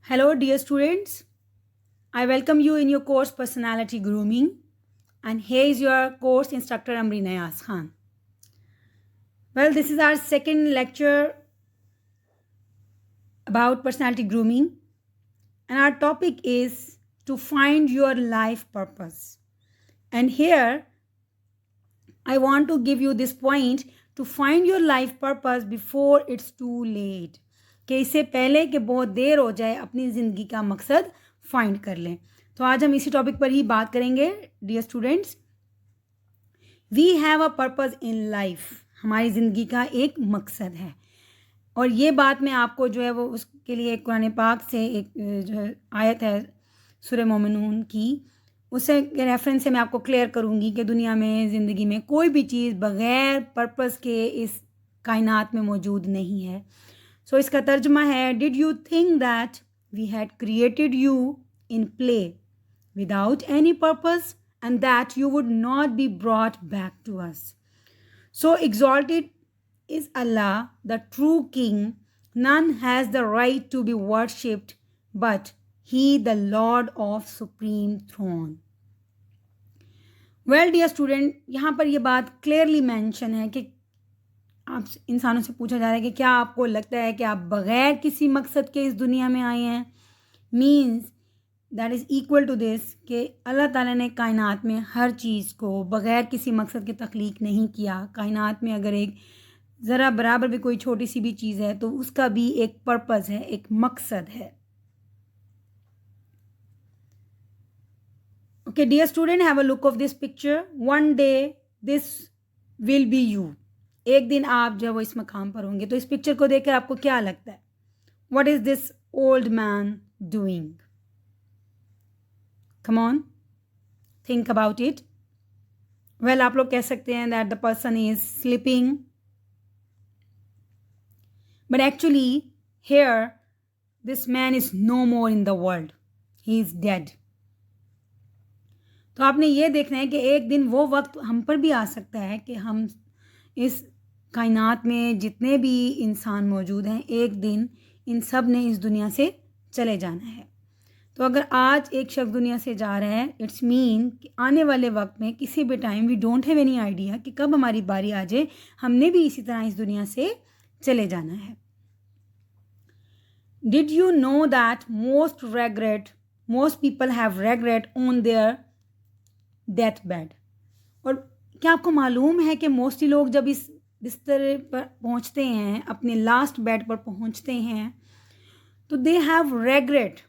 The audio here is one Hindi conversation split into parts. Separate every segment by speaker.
Speaker 1: Hello, dear students. I welcome you in your course Personality Grooming, and here is your course instructor Amri Nayaz Khan. Well, this is our second lecture about personality grooming, and our topic is to find your life purpose. And here, I want to give you this point to find your life purpose before it's too late. कि इससे पहले कि बहुत देर हो जाए अपनी ज़िंदगी का मकसद फाइंड कर लें. तो आज हम इसी टॉपिक पर ही बात करेंगे. Dear students, we have a purpose in life. हमारी ज़िंदगी का एक मकसद है, और ये बात मैं आपको जो है वो उसके लिए कुरान पाक से एक जो है आयत है सूरह मोमिनून की, उससे रेफरेंस से मैं आपको क्लियर करूँगी कि दुनिया में ज़िंदगी में कोई भी चीज़ बग़ैर पर्पस के इस कायनात में मौजूद नहीं है. सो इसका तर्जुमा है, did you think that we had created you in play without any purpose and that you would not be brought back to us. So exalted is Allah, the true King. None has the right to be worshipped but He, the Lord of Supreme Throne. Well, dear student, यहाँ पर ये बात clearly mention है कि आप इंसानों से पूछा जा रहा है कि क्या आपको लगता है कि आप बग़ैर किसी मकसद के इस दुनिया में आए हैं. Means that is equal to this कि अल्लाह ताला ने कायनात में हर चीज़ को बग़ैर किसी मकसद के तख्लीक नहीं किया. कायनात में अगर एक ज़रा बराबर भी कोई छोटी सी भी चीज़ है तो उसका भी एक पर्पज़ है, एक मकसद है. Okay dear student, have a look of this picture. One day this will be you. एक दिन आप जब वो इस मकाम पर होंगे तो इस पिक्चर को देखकर आपको क्या लगता है? What is this old man doing? Come on, think about it. Well, आप लोग कह सकते हैं that the person is sleeping. But actually, here, this man is no more in the world. He is dead. तो आपने ये देखना है कि एक दिन वो वक्त हम पर भी आ सकता है कि हम इस कायनात में जितने भी इंसान मौजूद हैं, एक दिन इन सब ने इस दुनिया से चले जाना है. तो अगर आज एक शख्स दुनिया से जा रहा है, इट्स मीन कि आने वाले वक्त में किसी भी time we don't have any idea कि कब हमारी बारी आ जाए, हमने भी इसी तरह इस दुनिया से चले जाना है. Did you know that most people have regret on their deathbed? और क्या आपको मालूम है कि मोस्टली लोग जब इस बिस्तर पर पहुंचते हैं, अपने लास्ट बेड पर पहुंचते हैं, तो दे हैव रेग्रेट.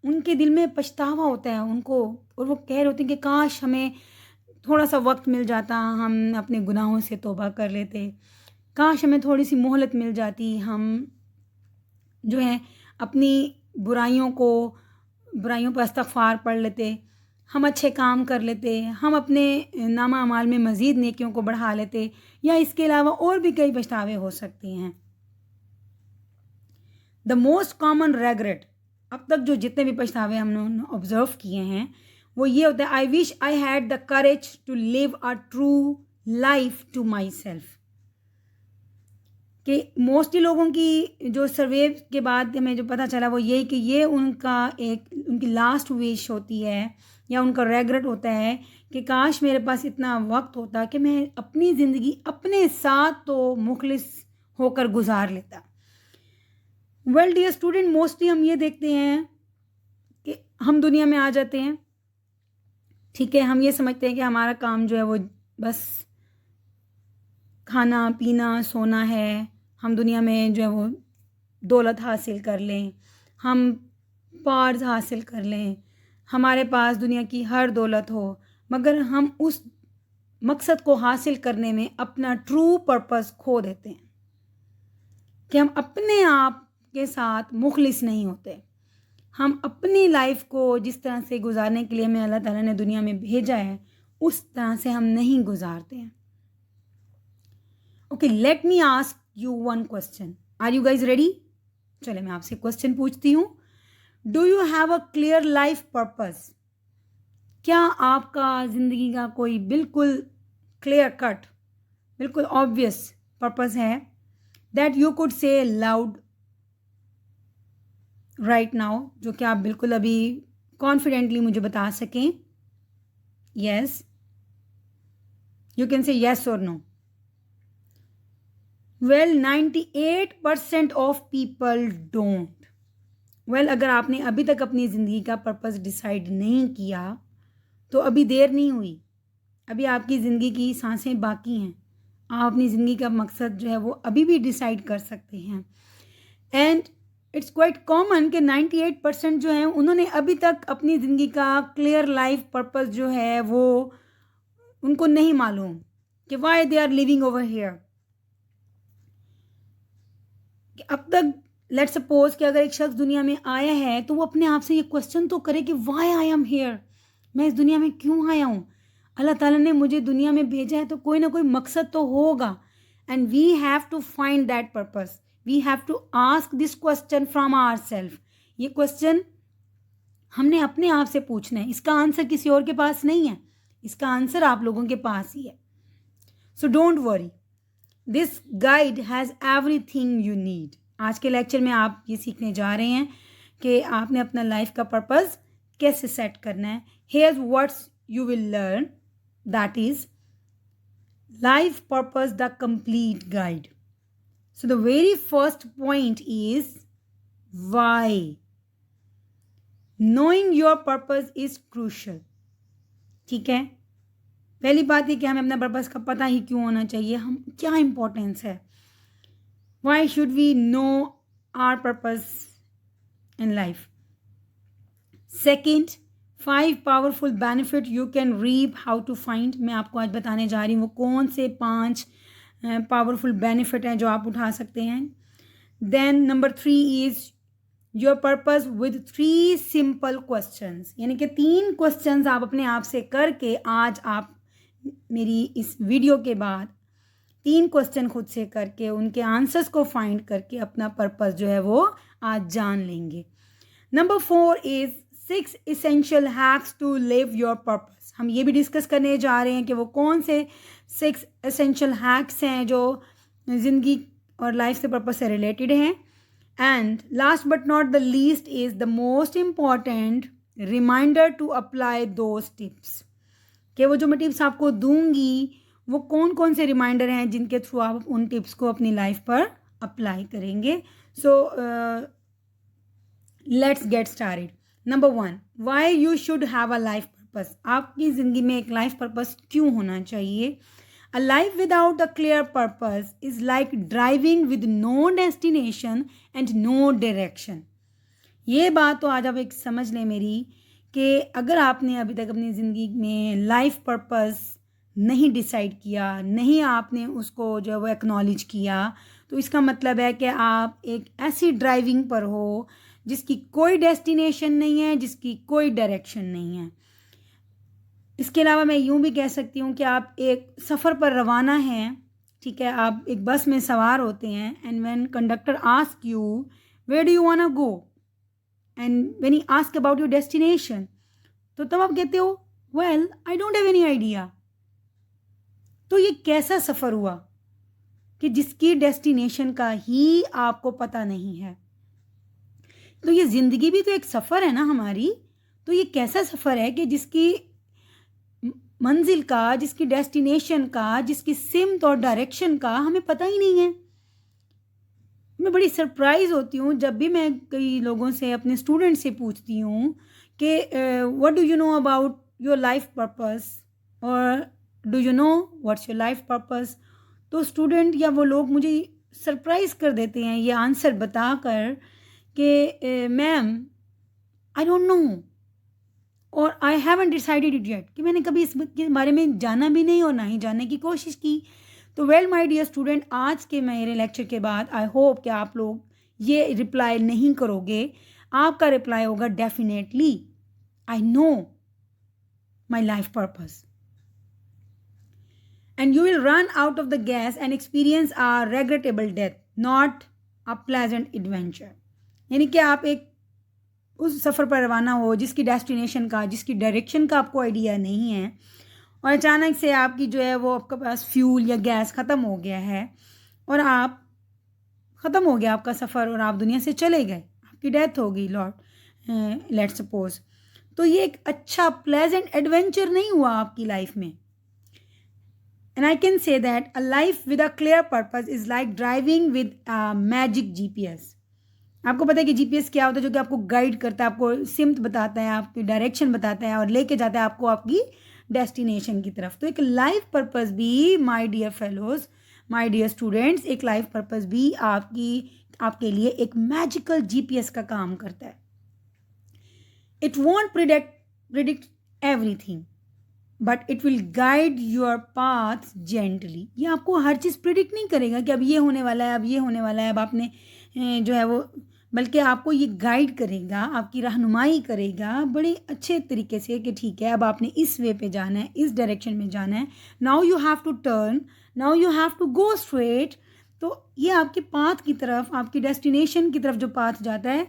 Speaker 1: उनके दिल में पछतावा होता है उनको, और वो कह रहे होते हैं कि काश हमें थोड़ा सा वक्त मिल जाता, हम अपने गुनाहों से तौबा कर लेते, काश हमें थोड़ी सी मोहलत मिल जाती, हम जो है अपनी बुराइयों पर इस्तग़फ़ार पढ़ लेते, हम अच्छे काम कर लेते, हम अपने नामा अमाल में मज़ीद नेकियों को बढ़ा लेते, या इसके अलावा और भी कई पछतावे हो सकते हैं. द मोस्ट कॉमन रेग्रेट, अब तक जो जितने भी पछतावे हमने ऑब्ज़र्व किए हैं, वो ये होता है, I wish I had the courage to live a true life to myself. कि मोस्टली लोगों की जो सर्वे के बाद हमें जो पता चला वो यही कि ये उनकी लास्ट विश होती है, या उनका रेग्रेट होता है कि काश मेरे पास इतना वक्त होता कि मैं अपनी ज़िंदगी अपने साथ तो मुखलिस होकर गुजार लेता. वेल डियर स्टूडेंट, मोस्टली हम ये देखते हैं कि हम दुनिया में आ जाते हैं, ठीक है, हम ये समझते हैं कि हमारा काम जो है वो बस खाना पीना सोना है, हम दुनिया में जो है वो दौलत हासिल कर लें, हम पार्स हासिल कर लें, हमारे पास दुनिया की हर दौलत हो, मगर हम उस मकसद को हासिल करने में अपना ट्रू पर्पस खो देते हैं कि हम अपने आप के साथ मुखलिस नहीं होते. हम अपनी लाइफ को जिस तरह से गुजारने के लिए हमें अल्लाह ताला ने दुनिया में भेजा है, उस तरह से हम नहीं गुजारते हैं. Okay, let me ask you one question. Are you guys ready? चले मैं आपसे क्वेश्चन पूछती हूँ. Do you have a clear life purpose? क्या आपका ज़िंदगी का कोई बिल्कुल क्लियर कट, बिल्कुल ऑब्वियस पर्पस है that you could say loud right now, जो कि आप बिल्कुल अभी कॉन्फिडेंटली मुझे बता सकें. Yes, you can say yes और no. Well 98% of people don't. Well अगर आपने अभी तक अपनी ज़िंदगी का पर्पस डिसाइड नहीं किया तो अभी देर नहीं हुई. अभी आपकी ज़िंदगी की सांसें बाकी हैं. आप अपनी ज़िंदगी का मकसद जो है वो अभी भी डिसाइड कर सकते हैं. एंड इट्स क्वाइट कॉमन कि 98% जो हैं उन्होंने अभी तक अपनी ज़िंदगी का क्लियर लाइफ पर्पस जो है वो उनको नहीं मालूम कि why they are living over here. कि अब तक लेट सपोज कि अगर एक शख्स दुनिया में आया है तो वो अपने आप से ये क्वेश्चन तो करे कि वाई आई एम हियर. मैं इस दुनिया में क्यों आया हूँ. अल्लाह ताला ने मुझे दुनिया में भेजा है तो कोई ना कोई मकसद तो होगा. And we have to find that purpose. We have to ask this question from our self. ये क्वेश्चन हमने अपने आप से पूछना है. इसका आंसर किसी और के पास नहीं है. इसका आंसर आप लोगों के पास ही है. So don't worry, this guide has everything you need. आज के लेक्चर में आप ये सीखने जा रहे हैं कि आपने अपना लाइफ का पर्पस कैसे सेट करना है. Here's what's you will learn, that is life purpose the complete guide. So the very first point is why. Knowing your purpose is crucial. ठीक है, पहली बात है कि हमें अपना पर्पस का पता ही क्यों होना चाहिए. हम क्या इम्पोर्टेंस है. Why should we know our purpose in life. Second, 5 powerful benefit you can reap how to find. मैं आपको आज बताने जा रही हूँ वो कौन से 5 पावरफुल बेनिफिट हैं जो आप उठा सकते हैं. Then number 3 is your purpose with 3 simple questions. यानी कि 3 क्वेश्चंस आप अपने आप से करके आज आप मेरी इस वीडियो के बाद 3 क्वेश्चन खुद से करके उनके आंसर्स को फाइंड करके अपना पर्पस जो है वो आज जान लेंगे. Number 4 is 6 essential hacks to live your purpose. हम ये भी डिस्कस करने जा रहे हैं कि वो कौन से 6 एसेंशियल हैक्स हैं जो ज़िंदगी और लाइफ से पर्पस से रिलेटेड हैं. And last but not the least is the most important reminder to apply those tips. कि वो जो मैं टिप्स आपको दूंगी वो कौन कौन से रिमाइंडर हैं जिनके थ्रू आप उन टिप्स को अपनी लाइफ पर अप्लाई करेंगे. So let's get started. Number 1, why you should have a life purpose. आपकी ज़िंदगी में एक लाइफ पर्पस क्यों होना चाहिए. A life without a clear purpose is like driving with no destination and no direction. ये बात तो आज आप एक समझ लें मेरी कि अगर आपने अभी तक अपनी ज़िंदगी में लाइफ पर्पस नहीं डिसाइड किया, नहीं आपने उसको जो है वो एक्नॉलेज किया, तो इसका मतलब है कि आप एक ऐसी ड्राइविंग पर हो जिसकी कोई डेस्टिनेशन नहीं है, जिसकी कोई डायरेक्शन नहीं है. इसके अलावा मैं यूँ भी कह सकती हूँ कि आप एक सफ़र पर रवाना हैं. ठीक है, आप एक बस में सवार होते हैं and when conductor ask you where do you want to go and when he ask about your destination, तो तब आप कहते हो well I don't have any idea. तो ये कैसा सफ़र हुआ कि जिसकी डेस्टिनेशन का ही आपको पता नहीं है. तो ये ज़िंदगी भी तो एक सफ़र है ना हमारी. तो ये कैसा सफ़र है कि जिसकी मंजिल का, जिसकी डेस्टिनेशन का, जिसकी सिमत और डायरेक्शन का हमें पता ही नहीं है. मैं बड़ी सरप्राइज़ होती हूँ जब भी मैं कई लोगों से, अपने स्टूडेंट से पूछती हूँ कि what do you know about your life purpose और do you know what's your life purpose. तो स्टूडेंट या वो लोग मुझे सरप्राइज़ कर देते हैं ये आंसर बताकर कि मैम आई डोंट नो और I haven't decided it yet. कि मैंने कभी इसके बारे में जाना भी नहीं और ना ही जानने की कोशिश की. तो वेल माय डियर स्टूडेंट, आज के मेरे लेक्चर के बाद आई होप कि आप लोग ये रिप्लाई नहीं करोगे. आपका रिप्लाई होगा definitely I know my life purpose. And you will run out of the gas and experience a regrettable death, not a pleasant adventure. यानी कि आप एक उस सफ़र पर रवाना हो जिसकी डेस्टिनेशन का, जिसकी डायरेक्शन का आपको आइडिया नहीं है और अचानक से आपकी जो है वो आपके पास फ्यूल या गैस ख़त्म हो गया है और आप ख़त्म हो गया आपका सफ़र और आप दुनिया से चले गए. आपकी डेथ हो गई लेट सपोज, तो ये एक अच्छा प्लेजेंट एडवेंचर नहीं हुआ आपकी लाइफ में. And I can say that a life with a clear purpose is like driving with a magic GPS. आपको पता है कि जीपीएस क्या होता है, जो कि आपको गाइड करता है, आपको सिमत बताता है, आपकी डायरेक्शन बताता है और लेके जाता है आपको आपकी डेस्टिनेशन की तरफ. तो एक लाइफ पर्पस भी my dear fellows, my dear students, एक लाइफ पर्पस भी आपके लिए एक मैजिकल जीपीएस का काम करता है. It won't predict everything but it will guide your path gently. ये आपको हर चीज़ प्रिडिक्ट नहीं करेगा कि अब ये होने वाला है, अब ये होने वाला है, अब आपने जो है वो, बल्कि आपको ये गाइड करेगा, आपकी रहनुमाई करेगा बड़े अच्छे तरीके से कि ठीक है अब आपने इस वे पे जाना है, इस डायरेक्शन में जाना है, now you have to turn, now you have to go straight. तो ये आपके पाथ की तरफ, आपकी डेस्टिनेशन की तरफ जो पाथ जाता है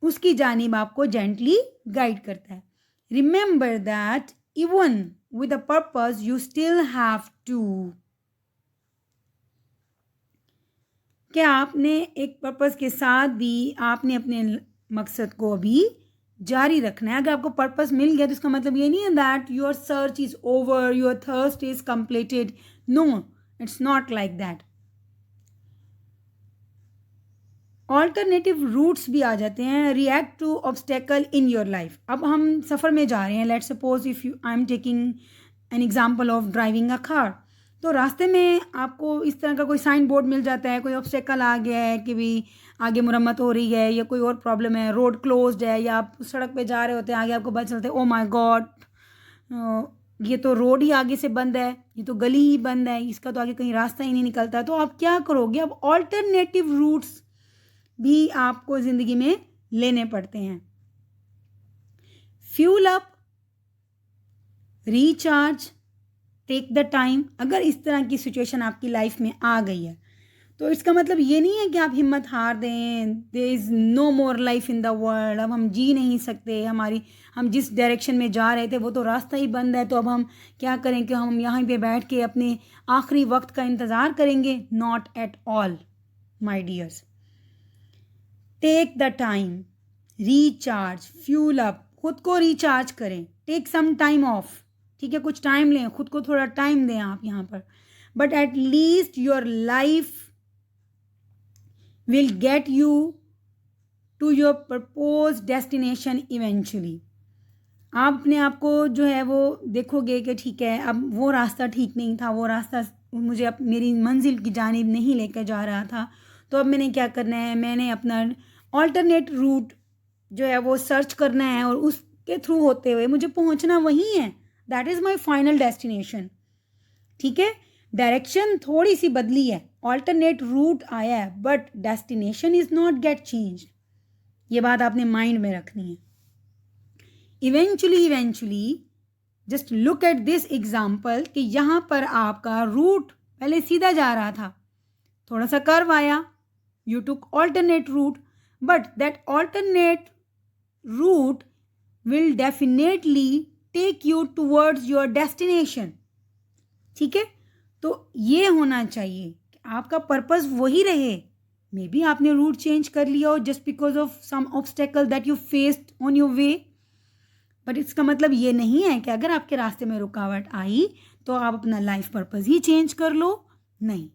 Speaker 1: उसकी जानिब आपको जेंटली गाइड करता है. Remember that even with a purpose you still have to, क्या आपने एक पर्पस के साथ भी आपने अपने मकसद को अभी जारी रखना है. अगर आपको पर्पस मिल गया तो इसका मतलब ये नहीं है that your search is over, your thirst is completed. No, it's not like that. Alternative routes भी आ जाते हैं, react to obstacle in your life. अब हम सफ़र में जा रहे हैं, let suppose if I am taking an example of driving a car. तो रास्ते में आपको इस तरह का कोई साइन बोर्ड मिल जाता है, कोई ऑब्स्टेकल आ गया है कि भी आगे मुरम्मत हो रही है या कोई और प्रॉब्लम है, रोड क्लोज्ड है, या आप सड़क पे जा रहे होते हैं, आगे आपको पता चलता है ओ माय गॉड ये तो रोड ही आगे से बंद है, ये तो गली ही बंद है, इसका तो आगे कहीं रास्ता ही नहीं निकलता. तो आप क्या करोगे? अब ऑल्टरनेटिव रूट्स भी आपको ज़िंदगी में लेने पड़ते हैं. Fuel up, recharge, take the time. अगर इस तरह की सिचुएशन आपकी लाइफ में आ गई है तो इसका मतलब ये नहीं है कि आप हिम्मत हार दें, there is no more life in the world, अब हम जी नहीं सकते, हम जिस डायरेक्शन में जा रहे थे वो तो रास्ता ही बंद है, तो अब हम क्या करें कि हम यहाँ पे बैठ के अपने आखिरी वक्त का इंतज़ार करेंगे. Not at all my dears. Take the time, recharge, fuel up, खुद को रिचार्ज करें. टेक सम टाइम ऑफ, ठीक है, कुछ टाइम लें, खुद को थोड़ा टाइम दें आप यहाँ पर. But at least your life will get you to your propose destination eventually. आप अपने आप को जो है वो देखोगे कि ठीक है अब वो रास्ता ठीक नहीं था, वो रास्ता मुझे अब मेरी मंजिल की जानिब नहीं लेकर जा रहा था, तो अब मैंने क्या करना है, मैंने अपना ऑल्टरनेट रूट जो है वो सर्च करना है और उसके थ्रू होते हुए मुझे पहुंचना वहीं है. That is my final destination. ठीक है, डायरेक्शन थोड़ी सी बदली है, ऑल्टरनेट रूट आया है, but destination is not get change. ये बात आपने माइंड में रखनी है. Eventually just look at this example कि यहाँ पर आपका रूट पहले सीधा जा रहा था, थोड़ा सा कर्व आया, you took alternate route, but that alternate route will definitely take you towards your destination. ठीक है, तो ये होना चाहिए कि आपका पर्पस वही रहे. मे बी आपने रूट चेंज कर लिया हो just because of some obstacle that you faced on your way, but इसका मतलब ये नहीं है कि अगर आपके रास्ते में रुकावट आई तो आप अपना लाइफ पर्पस ही चेंज कर लो. नहीं.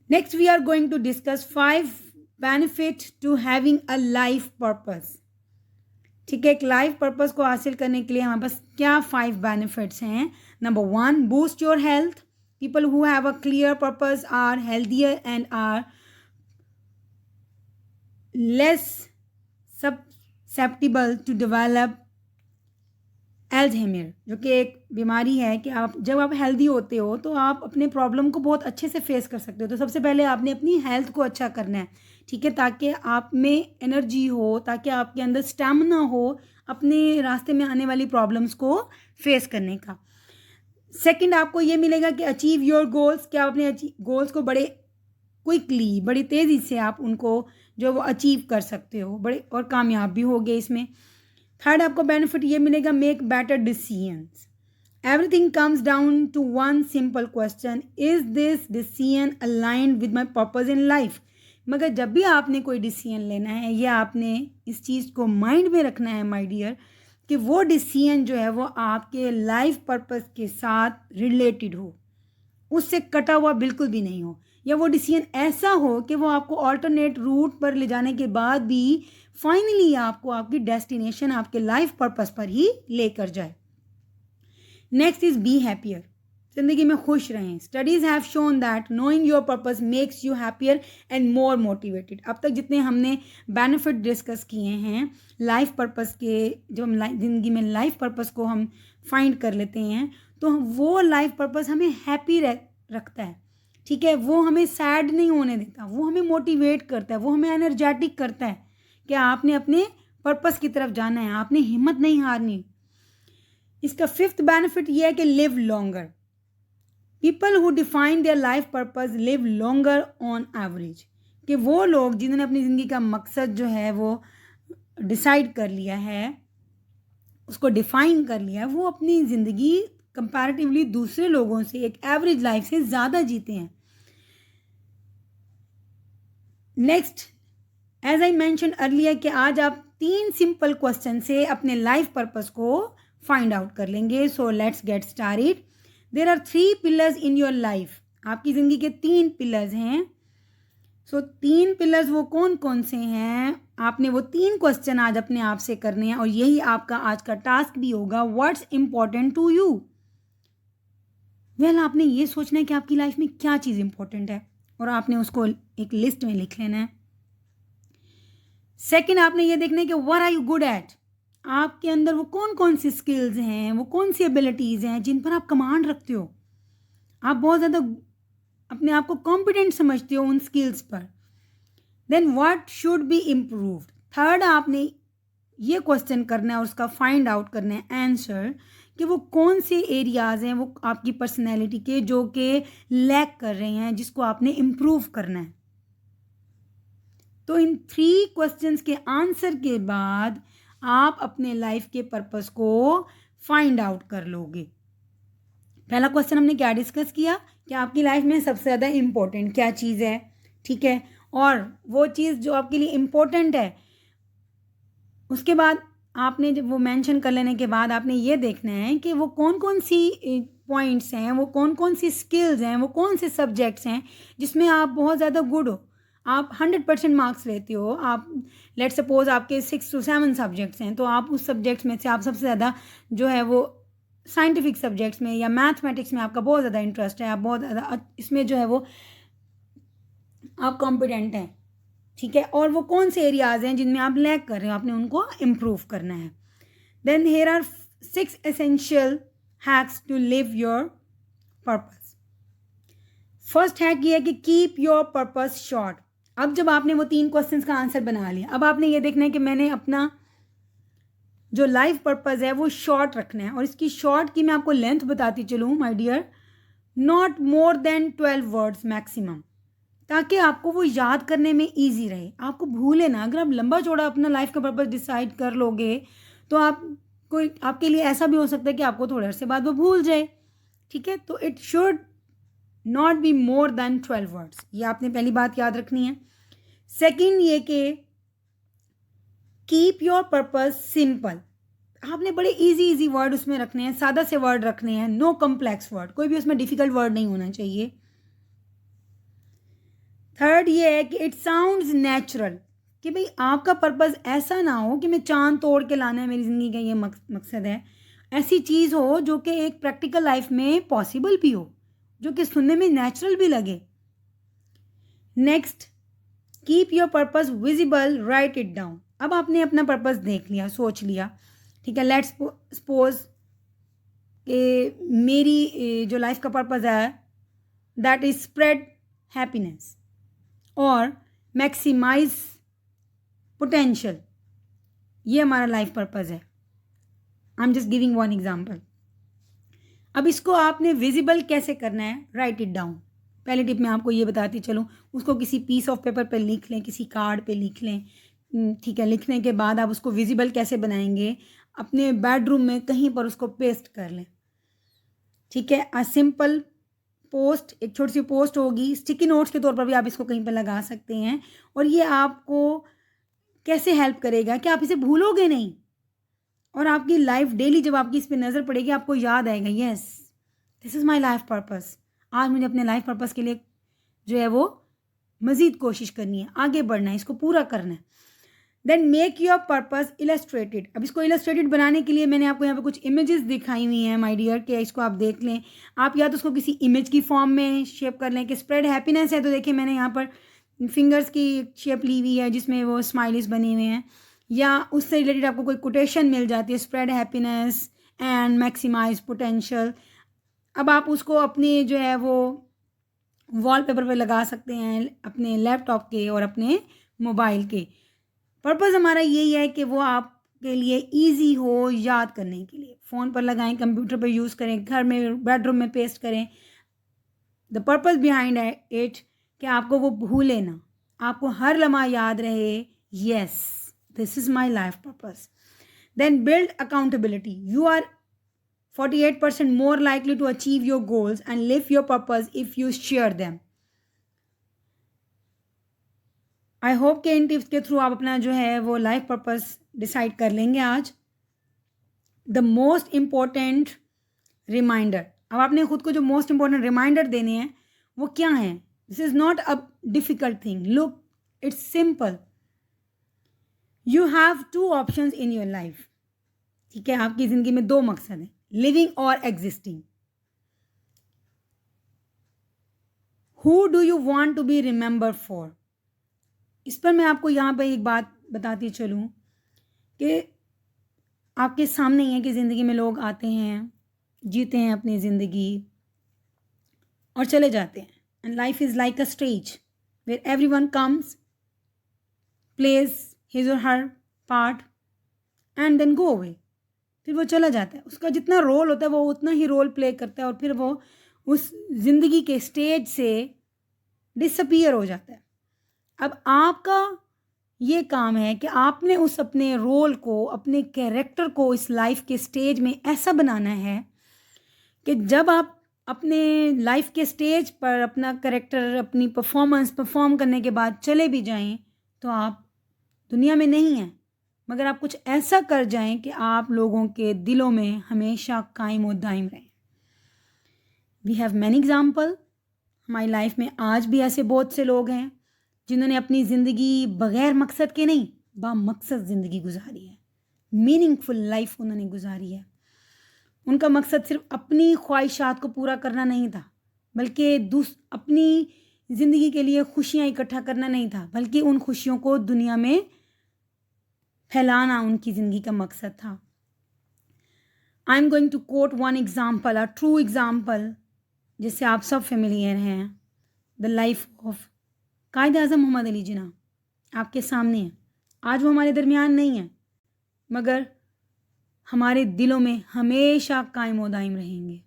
Speaker 1: Next, we are going to discuss 5 benefits to having a life purpose. ठीक है, एक लाइफ पर्पस को हासिल करने के लिए हमारे पास क्या 5 बेनिफिट्स हैं. Number 1, boost your health. People who have a clear purpose are healthier and are less susceptible to develop Alzheimer, जो कि एक बीमारी है कि जब आप हेल्दी होते हो तो आप अपने प्रॉब्लम को बहुत अच्छे से फेस कर सकते हो. तो सबसे पहले आपने अपनी हेल्थ को अच्छा करना है, ठीक है, ताकि आप में एनर्जी हो, ताकि आपके अंदर स्टैमिना हो अपने रास्ते में आने वाली प्रॉब्लम्स को फेस करने का. सेकंड, आपको ये मिलेगा कि अचीव योर गोल्स, कि आप अपने गोल्स को बड़े क्विकली, बड़ी तेज़ी से आप उनको जो वो अचीव कर सकते हो, बड़े और कामयाब भी हो गए इसमें. थर्ड, आपको बेनिफिट ये मिलेगा, make better decisions. Everything comes down to one simple question: is this decision aligned with my purpose in life? मगर जब भी आपने कोई डिसीजन लेना है या आपने इस चीज़ को माइंड में रखना है माय डियर, कि वो डिसीजन जो है वो आपके लाइफ पर्पस के साथ रिलेटेड हो, उससे कटा हुआ बिल्कुल भी नहीं हो, या वो डिसीजन ऐसा हो कि वो आपको ऑल्टरनेट रूट पर ले जाने के बाद भी फाइनली आपको आपकी डेस्टिनेशन आपके लाइफ पर्पस पर ही लेकर जाए। Next is be happier. जिंदगी में खुश रहें। Studies have shown that knowing your purpose makes you happier and more motivated. अब तक जितने हमने बेनिफिट डिस्कस किए हैं लाइफ पर्पस के, जब हम ज़िंदगी में लाइफ पर्पस को हम फाइंड कर लेते हैं तो वो लाइफ पर्पस हमें हैप्पी रखता है, ठीक है। वो हमें सैड नहीं होने देता, वो हमें मोटिवेट करता है, वो हमें एनर्जेटिक करता है कि आपने अपने पर्पस की तरफ जाना है, आपने हिम्मत नहीं हारनी। इसका फिफ्थ बेनिफिट ये है कि live longer. People who define their life purpose live longer on average. कि वो लोग जिन्होंने अपनी ज़िंदगी का मकसद जो है वो डिसाइड कर लिया है, उसको डिफाइन कर लिया है, वो अपनी ज़िंदगी कंपैरेटिवली दूसरे लोगों से एक एवरेज लाइफ से ज़्यादा जीते हैं। Next, as I mention earlier, कि आज आप 3 सिंपल क्वेश्चन से अपने लाइफ पर्पस को फाइंड आउट कर लेंगे। So let's get started. There are 3 pillars in your life. आपकी ज़िंदगी के 3 पिलर्स हैं। सो 3 पिलर्स वो कौन कौन से हैं? आपने वो 3 क्वेश्चन आज अपने आप से करने हैं और यही आपका आज का टास्क भी होगा। What's important to you? Well, आपने ये सोचना है कि आपकी लाइफ में क्या चीज़ इंपॉर्टेंट है और आपने उसको एक लिस्ट में लिख लेना है। सेकंड, आपने ये देखना है कि what are you good at. आपके अंदर वो कौन कौन सी स्किल्स हैं, वो कौन सी एबिलिटीज़ हैं जिन पर आप कमांड रखते हो, आप बहुत ज़्यादा अपने आप को कॉम्पिटेंट समझते हो उन स्किल्स पर। Then what should be improved. Third, आपने ये क्वेश्चन करना है और उसका फाइंड आउट करना है आंसर कि वो कौन से एरियाज़ हैं वो आपकी पर्सनैलिटी के जो कि लैक कर रहे हैं, जिसको आपने इम्प्रूव करना है। तो इन 3 क्वेश्चंस के आंसर के बाद आप अपने लाइफ के पर्पस को फाइंड आउट कर लोगे। पहला क्वेश्चन हमने क्या डिस्कस किया कि आपकी लाइफ में सबसे ज़्यादा इम्पोर्टेंट क्या चीज़ है, ठीक है। और वो चीज़ जो आपके लिए इम्पोर्टेंट है, उसके बाद आपने जब वो मेंशन कर लेने के बाद आपने ये देखना है कि वो कौन कौन सी पॉइंट्स हैं, वो कौन कौन सी स्किल्स हैं, वो कौन से सब्जेक्ट्स हैं जिसमें आप बहुत ज़्यादा गुड हो, आप 100% मार्क्स लेते हो। आप लेट सपोज आपके 6 to 7 सब्जेक्ट्स हैं, तो आप उस सब्जेक्ट्स में से आप सबसे ज़्यादा जो है वो साइंटिफिक सब्जेक्ट्स में या मैथमेटिक्स में आपका बहुत ज़्यादा इंटरेस्ट है, आप बहुत ज़्यादा इसमें जो है वो आप कॉम्पिटेंट हैं, ठीक है। और वो कौन से एरियाज़ हैं जिनमें आप लैक कर रहे हो, आपने उनको इम्प्रूव करना है। Then here are 6 essential hacks to live your purpose. First hack ये है कि कीप योर पर्पस शॉर्ट। अब जब आपने वो 3 क्वेश्चंस का आंसर बना लिया, अब आपने ये देखना है कि मैंने अपना जो लाइफ पर्पस है वो शॉर्ट रखना है। और इसकी शॉर्ट की मैं आपको लेंथ बताती चलूँ my dear, not more than 12 words maximum, ताकि आपको वो याद करने में ईजी रहे, आपको भूले ना। अगर आप लंबा चौड़ा अपना लाइफ का पर्पस डिसाइड कर लोगे तो आपके लिए ऐसा भी हो सकता है कि आपको थोड़े अर्से बाद वो भूल जाए, ठीक है। तो it should not be more than 12 words, ये आपने पहली बात याद रखनी है। सेकेंड ये कि कीप योर पर्पस सिंपल। आपने बड़े इजी वर्ड उसमें रखने हैं, सादा से वर्ड रखने हैं, नो कॉम्प्लेक्स वर्ड, कोई भी उसमें डिफिकल्ट वर्ड नहीं होना चाहिए। थर्ड ये है कि इट साउंड्स नेचुरल, कि भाई आपका पर्पस ऐसा ना हो कि मैं चांद तोड़ के लाना है मेरी ज़िंदगी का ये मकसद है। ऐसी चीज़ हो जो कि एक प्रैक्टिकल लाइफ में पॉसिबल भी हो, जो कि सुनने में नेचुरल भी लगे। Next, keep your purpose visible, right it down. अब आपने अपना पर्पस देख लिया, सोच लिया, ठीक है। लेट्स सपोज कि मेरी जो लाइफ का पर्पस है दैट इज स्प्रेड हैप्पीनेस और मैक्सिमाइज पोटेंशियल, ये हमारा लाइफ पर्पस है। I am just giving one example. अब इसको आपने विजिबल कैसे करना है, राइट इट डाउन। पहली टिप मैं आपको ये बताती चलूँ, उसको किसी पीस ऑफ पेपर पे लिख लें, किसी कार्ड पे लिख लें, ठीक है। लिखने के बाद आप उसको विजिबल कैसे बनाएंगे, अपने बेडरूम में कहीं पर उसको पेस्ट कर लें। ठीक है, अ सिंपल पोस्ट, एक छोटी सी पोस्ट होगी, स्टिकी नोट्स के तौर पर भी आप इसको कहीं पर लगा सकते हैं और ये आपको कैसे हेल्प करेगा कि आप इसे भूलोगे नहीं और आपकी लाइफ डेली जब आपकी इस पर नज़र पड़ेगी आपको याद आएगा, yes this is my life purpose. आज मुझे अपने लाइफ पर्पस के लिए जो है वो मज़ीद कोशिश करनी है, आगे बढ़ना है, इसको पूरा करना है। Then make your purpose illustrated. अब इसको इलस्ट्रेटेड बनाने के लिए मैंने आपको यहाँ पे कुछ इमेजेस दिखाई हुई हैं माय डियर, कि इसको आप देख लें। आप या तो उसको किसी इमेज की फॉर्म में शेप कर लें कि स्प्रेड हैप्पीनेस है तो देखिए मैंने यहाँ पर फिंगर्स की शेप ली हुई है जिसमें वो स्माइलीज बने हुए हैं, या उससे रिलेटेड आपको कोई कोटेशन मिल जाती है, spread happiness and maximize potential. अब आप उसको अपने जो है वो वॉलपेपर पे लगा सकते हैं, अपने लैपटॉप के और अपने मोबाइल के। पर्पज़ हमारा यही है कि वो आपके लिए इजी हो याद करने के लिए। फ़ोन पर लगाएं, कंप्यूटर पर यूज़ करें, घर में बेडरूम में पेस्ट करें। द पर्पज़ बिहाइंड इट कि आपको वो भूले ना, आपको हर लम्हा याद रहे, yes this is my life purpose. Then build accountability. You are 48% more likely to achieve your goals and live your purpose if you share them. I hope कि इन टिप्स के थ्रू आप अपना जो है वो लाइफ पर्पस डिसाइड कर लेंगे आज। द मोस्ट इम्पॉर्टेंट रिमाइंडर, अब आपने खुद को जो मोस्ट इम्पॉर्टेंट रिमाइंडर देने हैं वो क्या हैं? This is not a difficult thing, look it's simple. You have 2 options in your life. ठीक है, आपकी ज़िंदगी में 2 मकसद हैं, लिविंग और existing. Who do you want to be remember for? इस पर मैं आपको यहाँ पे एक बात बताती चलूँ कि आपके सामने ही है कि ज़िंदगी में लोग आते हैं, जीते हैं अपनी ज़िंदगी और चले जाते हैं। And life is like a stage where everyone comes, plays his और her part and then go away. फिर वो चला जाता है, उसका जितना रोल होता है वो उतना ही रोल प्ले करता है और फिर वो उस ज़िंदगी के स्टेज से डिसअपीयर हो जाता है। अब आपका ये काम है कि आपने उस अपने रोल को, अपने कैरेक्टर को इस लाइफ के स्टेज में ऐसा बनाना है कि जब आप अपने लाइफ के स्टेज पर अपना कैरेक्टर, अपनी परफॉर्मेंस परफॉर्म करने के बाद चले भी जाएं तो आप दुनिया में नहीं हैं, मगर आप कुछ ऐसा कर जाएं कि आप लोगों के दिलों में हमेशा कायम और दायम रहें। वी हैव मैनी एग्जाम्पल, हमारी लाइफ में आज भी ऐसे बहुत से लोग हैं जिन्होंने अपनी ज़िंदगी बग़ैर मकसद के नहीं, बामकसद ज़िंदगी गुजारी है। मीनिंगफुल लाइफ उन्होंने गुजारी है। उनका मकसद सिर्फ अपनी ख्वाहिशात को पूरा करना नहीं था, बल्कि अपनी ज़िंदगी के लिए खुशियाँ इकट्ठा करना नहीं था, बल्कि उन खुशियों को दुनिया में फैलाना उनकी ज़िंदगी का मकसद था। I am going to quote one example, a true example, जिससे आप सब फेमिलियर हैं। The life of Quaid Azam Mohammad Ali Jinnah आपके सामने है। आज वो हमारे दरमियान नहीं है, मगर हमारे दिलों में हमेशा कायम व दायम रहेंगे।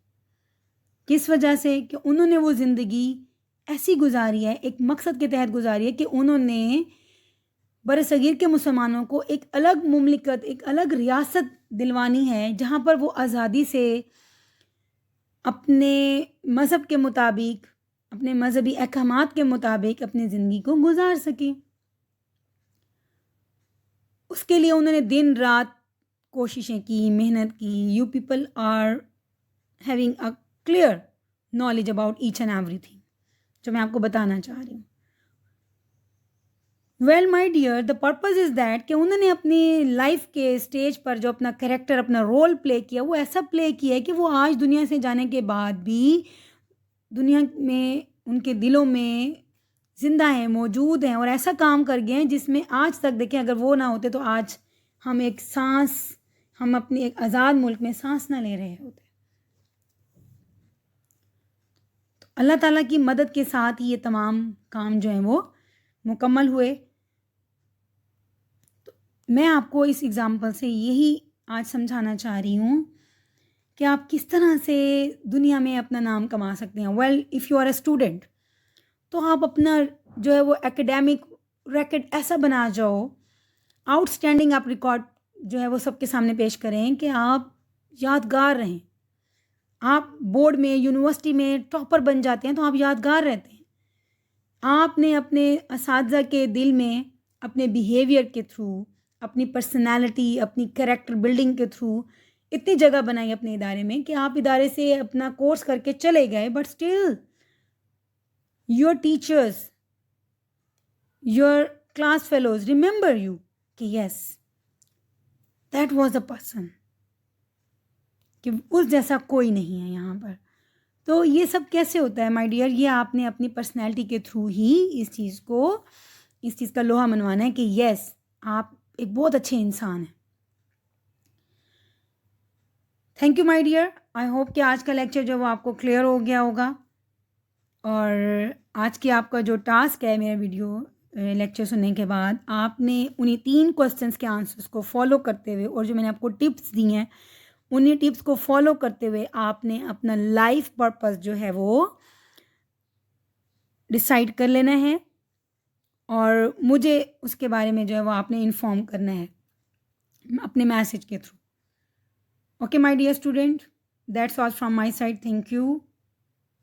Speaker 1: किस वजह से? कि उन्होंने वो ज़िंदगी ऐसी गुजारी है, एक मकसद के तहत गुजारी है कि उन्होंने बरसगीर के मुसलमानों को एक अलग मुमलिकत, एक अलग रियासत दिलवानी है जहाँ पर वो आज़ादी से अपने मज़हब के मुताबिक, अपने मजहबी अहकामात के मुताबिक अपनी ज़िंदगी को गुजार सकें। उसके लिए उन्होंने दिन रात कोशिशें की, मेहनत की। You people are having a clear knowledge about each and everything, जो मैं आपको बताना चाह रही हूँ। Well my dear, the purpose is that कि उन्होंने अपनी लाइफ के स्टेज पर जो अपना कैरेक्टर, अपना रोल प्ले किया, वो ऐसा प्ले किया है कि वो आज दुनिया से जाने के बाद भी दुनिया में, उनके दिलों में ज़िंदा हैं, मौजूद हैं और ऐसा काम कर गए हैं जिसमें आज तक देखें, अगर वो ना होते तो आज हम एक सांस, हम अपने एक आज़ाद मुल्क में सांस ना ले रहे होते। तो अल्लाह ताला की मदद के साथ ही ये तमाम काम जो हैं वो मुकम्मल हुए। तो मैं आपको इस एग्ज़ाम्पल से यही आज समझाना चाह रही हूँ कि आप किस तरह से दुनिया में अपना नाम कमा सकते हैं। Well, if you are a student, तो आप अपना जो है वो एकेडमिक रैकेट ऐसा बना जाओ, आउटस्टैंडिंग आप रिकॉर्ड जो है वो सबके सामने पेश करें कि आप यादगार रहें। आप बोर्ड में, यूनिवर्सिटी में टॉपर बन जाते हैं तो आप यादगार रहते हैं। आपने अपने असातिज़ा के दिल में अपने बिहेवियर के थ्रू, अपनी पर्सनैलिटी, अपनी कैरेक्टर बिल्डिंग के थ्रू इतनी जगह बनाई अपने इदारे में कि आप इदारे से अपना कोर्स करके चले गए, but still your teachers, your class fellows remember you कि yes that was a person, कि उस जैसा कोई नहीं है यहाँ पर। तो ये सब कैसे होता है माय डियर? ये आपने अपनी पर्सनैलिटी के थ्रू ही इस चीज़ का लोहा मनवाना है कि यस आप एक बहुत अच्छे इंसान हैं। Thank you my dear. I hope कि आज का लेक्चर जो वो आपको क्लियर हो गया होगा, और आज की आपका जो टास्क है मेरा वीडियो लेक्चर सुनने के बाद, आपने उन्हीं 3 क्वेश्चंस के आंसर्स को फॉलो करते हुए और जो मैंने आपको टिप्स दी हैं उन्हीं टिप्स को फॉलो करते हुए आपने अपना लाइफ पर्पस जो है वो डिसाइड कर लेना है, और मुझे उसके बारे में जो है वो आपने इन्फॉर्म करना है अपने मैसेज के थ्रू। Okay my dear student, that's all from my side. Thank you.